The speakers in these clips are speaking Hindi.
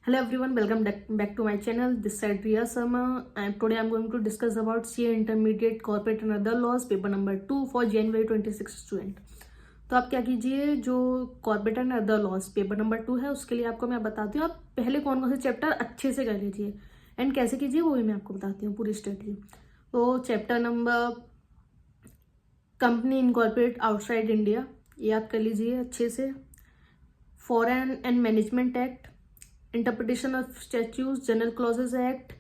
Hello everyone, welcome back to my channel. This side Riya Sharma, and today I'm going to discuss about CA Intermediate Corporate and Other Laws paper number 2 for January 26 student. तो आप क्या कीजिए, जो corporate and other laws paper number 2 है उसके लिए आपको मैं बताती हूँ आप पहले कौन कौन से चैप्टर अच्छे से कर लीजिए एंड कैसे कीजिए वो भी मैं आपको बताती हूँ पूरी स्ट्रेटजी. तो chapter number company incorporate outside India, ये आप कर लीजिए अच्छे से. Foreign and management act, interpretation of statutes, general clauses act,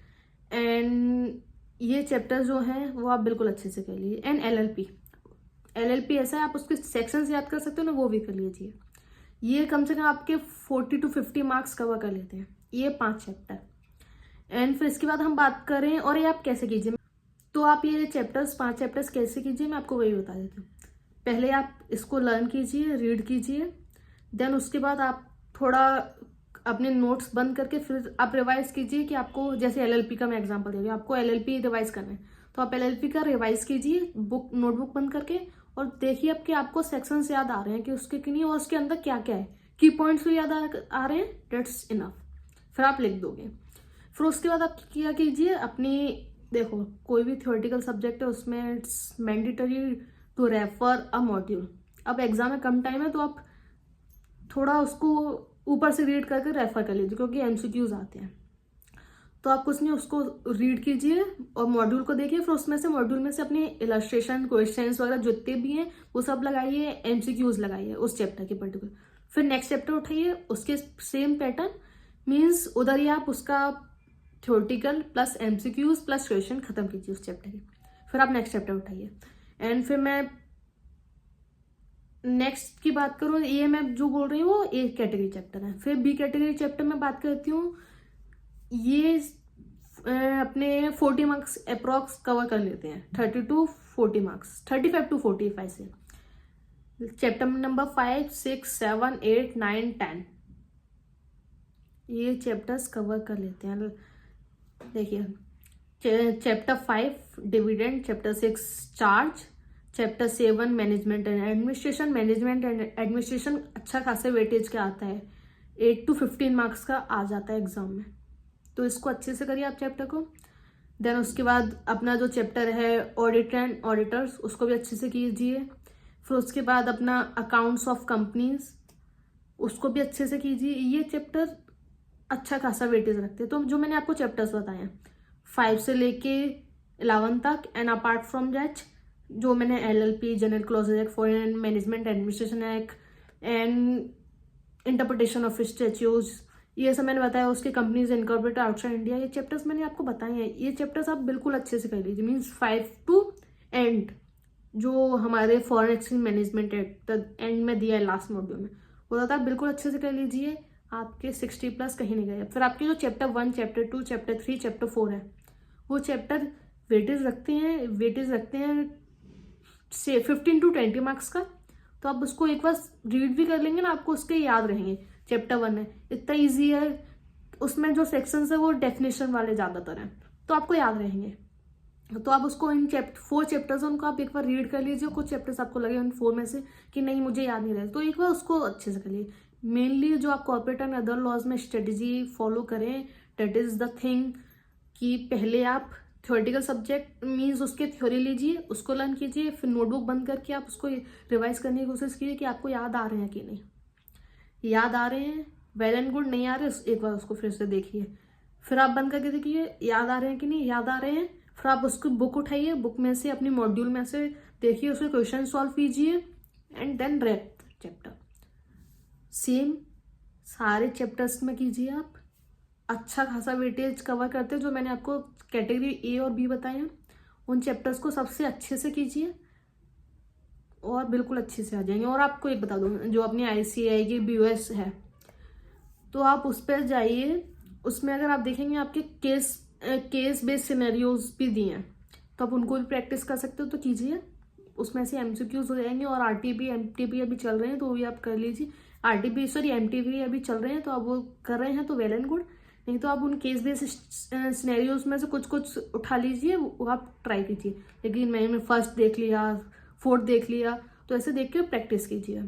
and ये चैप्टर जो हैं वो आप बिल्कुल अच्छे से कर लीजिए. एंड एलएलपी ऐसा है आप उसके सेक्शंस याद कर सकते हो ना, वो भी कर लीजिए. ये कम से कम आपके 40 to 50 मार्क्स कवर कर लेते हैं ये 5 चैप्टर. एंड फिर इसके बाद हम बात करें और ये आप कैसे कीजिए, तो आप ये चैप्टर्स 5 चैप्टर्स कैसे कीजिए मैं आपको वही बता देती हूँ. पहले आप इसको लर्न कीजिए, रीड कीजिए, देन उसके बाद आप थोड़ा अपने नोट्स बंद करके फिर आप रिवाइज कीजिए कि आपको, जैसे एलएलपी का मैं एग्जांपल दे रही हूँ, आपको एलएलपी रिवाइज करना है तो आप एलएलपी का रिवाइज कीजिए नोटबुक बंद करके और देखिए अब कि आपको सेक्शंस याद आ रहे हैं कि उसके कि नहीं, और उसके अंदर क्या क्या है, की पॉइंट्स भी याद आ रहे हैं, डेट्स इनफ. फिर आप लिख दोगे. फिर उसके बाद आप क्या कीजिए, अपनी देखो कोई भी थ्योरेटिकल सब्जेक्ट है उसमें it's mandatory to refer a module. अब एग्जाम में कम टाइम है तो आप थोड़ा उसको ऊपर से रीड करके रेफर कर लीजिए क्योंकि एमसीक्यूज आते हैं. तो आप कुछ नहीं, उसको रीड कीजिए और मॉड्यूल को देखिए, फिर उसमें से मॉड्यूल में से अपनी इलस्ट्रेशन क्वेश्चंस वगैरह जितने भी हैं वो सब लगाइए, एमसीक्यूज लगाइए उस चैप्टर के पर्टिकुलर. फिर नेक्स्ट चैप्टर उठाइए, उसके सेम पैटर्न मीन्स उधर ही आप उसका theoretical plus MCQs plus question खत्म कीजिए उस चैप्टर की. फिर आप नेक्स्ट चैप्टर उठाइए. एंड फिर मैं नेक्स्ट की बात करूँ, ये मैं जो बोल रही हूँ वो ए कैटेगरी चैप्टर है. फिर बी कैटेगरी चैप्टर में बात करती हूँ, ये अपने 40 मार्क्स अप्रॉक्स कवर कर लेते हैं, 30 to 40 मार्क्स, 35 to 45 से. चैप्टर नंबर 5, 6, 7, 8, 9, 10 ये चैप्टर्स कवर कर लेते हैं. देखिए chapter 5 dividend, chapter 6 charge, chapter 7 management and administration अच्छा खासा वेटेज का आता है, 8 to 15 मार्क्स का आ जाता है एग्जाम में. तो इसको अच्छे से करिए आप चैप्टर को. देन उसके बाद अपना जो चैप्टर है ऑडिट एंड ऑडिटर्स उसको भी अच्छे से कीजिए. फिर उसके बाद अपना अकाउंट्स ऑफ कंपनीज उसको भी अच्छे से कीजिए. ये चैप्टर अच्छा खासा वेटेज रखते हैं. तो जो मैंने आपको चैप्टर्स बताए हैं 5 से लेके 11 तक, एंड अपार्ट फ्रॉम दैट जो मैंने LLP, general clauses act, foreign management administration act, and interpretation of statutes, ये सब मैंने बताया. उसके कंपनीज इनकॉर्पोरेटेड आउटसाइड इंडिया, ये चैप्टर्स मैंने आपको बताए हैं. ये चैप्टर्स आप बिल्कुल अच्छे से कर लीजिए. मीन्स 5 to एंड जो हमारे foreign exchange management act and में दिया है लास्ट मॉड्यूल में, वो आप बिल्कुल अच्छे से कर लीजिए. आपके 60+ कहीं नहीं गए. फिर आपके जो चैप्टर 1, चैप्टर 2, चैप्टर 3, चैप्टर 4 है वो चैप्टर वेटेज रखते हैं से 15 to 20 मार्क्स का. तो आप उसको एक बार रीड भी कर लेंगे ना, आपको उसके याद रहेंगे. चैप्टर 1 है इतना इजी है, उसमें जो सेक्शंस है वो डेफिनेशन वाले ज्यादातर हैं तो आपको याद रहेंगे. तो आप उसको इन 4 चैप्टर्स उनको आप एक बार रीड कर लीजिए. कुछ चैप्टर्स आपको लगे उन 4 में से कि नहीं मुझे याद नहीं रहे, तो एक बार उसको अच्छे से कर लीजिए. मेनली जो आप कॉर्पोरेट एंड अदर लॉज में स्ट्रेटेजी फॉलो करें, दैट इज द थिंग कि पहले आप थ्योरेटिकल सब्जेक्ट मीन्स उसके थ्योरी लीजिए, उसको लर्न कीजिए, फिर नोटबुक बंद करके आप उसको रिवाइज करने की कोशिश कीजिए कि आपको याद आ रहे हैं कि नहीं. याद आ रहे हैं वेल एंड गुड, नहीं आ रहे एक बार उसको फिर से देखिए, फिर आप बंद करके देखिए याद आ रहे हैं कि नहीं. याद आ रहे हैं फिर आप उसको बुक उठाइए, बुक में से अपनी मॉड्यूल में से देखिए, उसके क्वेश्चन सॉल्व कीजिए and then rep chapter. Same सारे चैप्टर्स में कीजिए आप. अच्छा खासा वेटेज कवर करते हैं जो मैंने आपको कैटेगरी ए और बी बताए हैं, उन चैप्टर्स को सबसे अच्छे से कीजिए और बिल्कुल अच्छे से आ जाएंगे. और आपको एक बता दूं, जो अपनी आईसीएआई की बीओएस है तो आप उस पर जाइए. उसमें अगर आप देखेंगे आपके केस बेस्ड सिनेरियोज भी दिए हैं तो आप उनको भी प्रैक्टिस कर सकते हो, तो कीजिए. उसमें से एमसीक्यूज हो जाएंगे. और आरटीपी एमटीपी अभी चल रहे हैं तो वो भी आप कर लीजिए. एमटीपी अभी चल रहे हैं तो आप वो कर रहे हैं तो वेल एंड गुड. नहीं तो आप उन केस बेस्ड सिनेरियोज में से कुछ उठा लीजिए, वो आप ट्राई कीजिए. लेकिन मैंने फर्स्ट देख लिया, 4th देख लिया, तो ऐसे देख के प्रैक्टिस कीजिए.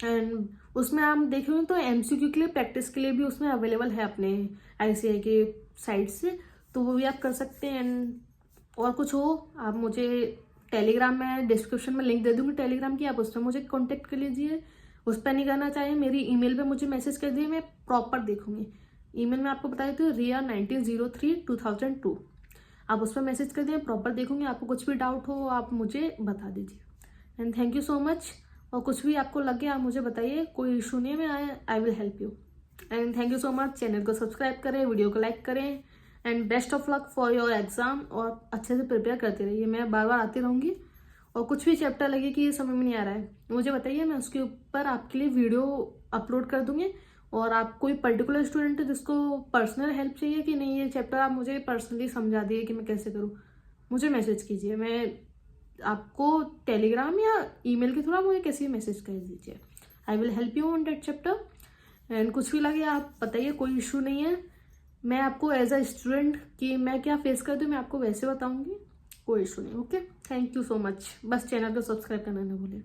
एंड उसमें आप देखेंगे तो MCQ के लिए, प्रैक्टिस के लिए भी उसमें अवेलेबल है अपने ICAI के साइट से, तो वो भी आप कर सकते हैं। एंड और कुछ हो आप मुझे टेलीग्राम में डिस्क्रिप्शन में लिंक दे दूंगी टेलीग्राम की, आप उस पर मुझे कांटेक्ट कर लीजिए। उस पर नहीं करना चाहिए, मेरी ईमेल पे मुझे मैसेज कर दिए, मैं प्रॉपर देखूंगी। ईमेल में आपको बता देती हूँ, ria19032002। आप उस पर मैसेज कर दिए, प्रॉपर देखूंगी। आपको कुछ भी डाउट हो आप मुझे बता दीजिए। And thank you so much. और कुछ भी आपको लगे आप मुझे बताइए, कोई इशू नहीं है, मैं I will help you. And thank you so much. Channel को सब्सक्राइब करें, वीडियो को लाइक करें। And best of luck for your exam, और अच्छे से प्रिपेयर करते रहिए। मैं बार बार आती रहूँगी, और कुछ भी चैप्टर लगे कि ये समझ में नहीं आ रहा है मुझे बताइए, मैं उसके ऊपर आपके लिए वीडियो अपलोड कर दूंगी। और आप कोई पर्टिकुलर स्टूडेंट है जिसको पर्सनल हेल्प चाहिए कि नहीं, ये चैप्टर आप मुझे पर्सनली समझा दिए कि मैं कैसे करूँ, मुझे मैसेज कीजिए। मैं आपको टेलीग्राम या ईमेल के थ्रू मुझे कैसे मैसेज कर दीजिए, I will help you on that chapter. And कुछ भी लगे आप बताइए, कोई इशू नहीं है। मैं आपको एज अ स्टूडेंट कि मैं क्या फेस करती हूँ मैं आपको वैसे बताऊंगी, कोई इशू नहीं। Okay, thank you so much. बस चैनल को सब्सक्राइब करना ना भूलें।